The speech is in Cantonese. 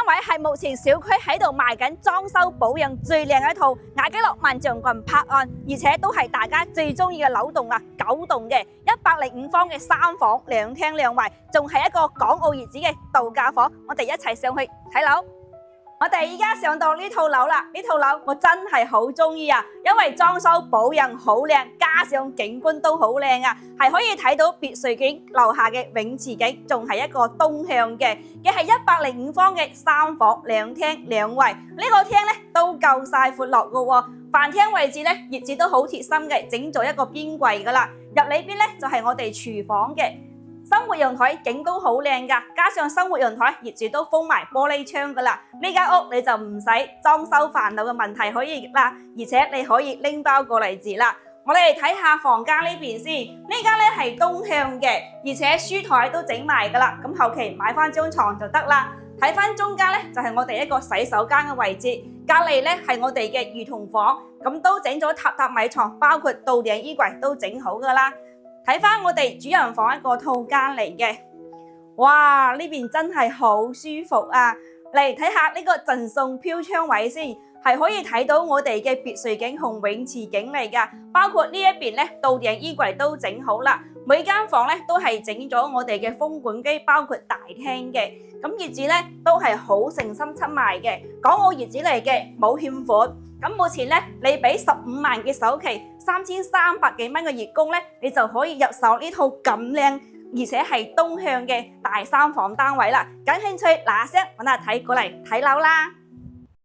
位係目前小區喺度賣緊裝修保養最靚嘅一套雅基樂萬象群柏岸，而且都係大家最中意嘅樓棟啦，9棟嘅105方嘅3房2廳2衛，仲係一個港澳熱子嘅度假房。我哋一齊上去睇樓。我哋依家上到呢套樓啦，呢套樓我真係好中意啊，因為裝修保養好靚，加上景觀都好靚啊，係可以睇到別墅景樓下嘅泳池景，仲係一個東向嘅係105方嘅3房2廳2衛，呢個廳咧都夠晒闊落噶喎，飯廳位置咧業主都好貼心嘅，整咗一個邊櫃噶啦，入裏邊咧就係我哋廚房嘅。生活陽台景都好靚噶，加上生活陽台業主都封埋玻璃窗噶啦，呢間屋你就唔使裝修煩惱嘅問題可以啦，而且你可以拎包過嚟住啦。我哋嚟睇下房間呢邊先，呢間咧係東向嘅，而且書台都整埋噶啦，咁後期買翻張床就得啦。睇翻中間咧就係我哋一個洗手間嘅位置，隔籬咧係我哋嘅兒童房，咁都整咗榻米床，包括到頂衣櫃都整好噶啦。睇翻我哋主人房一個套間嚟嘅，哇！呢邊真係好舒服啊！嚟睇下呢個贈送飄窗位先，係可以睇到我哋嘅別墅景同泳池景嚟噶。包括呢一邊咧，到頂衣櫃都整好啦。每間房咧都係整咗我哋嘅風管機，包括大廳嘅。咁業主咧都係好誠心出賣嘅，港澳業主嚟嘅，冇欠款。咁目前咧，你俾15萬嘅首期，3300幾蚊嘅月供咧，你就可以入手呢套咁靚，而且係東向嘅大3房單位啦。感興趣嗱聲揾阿睇過嚟睇樓啦！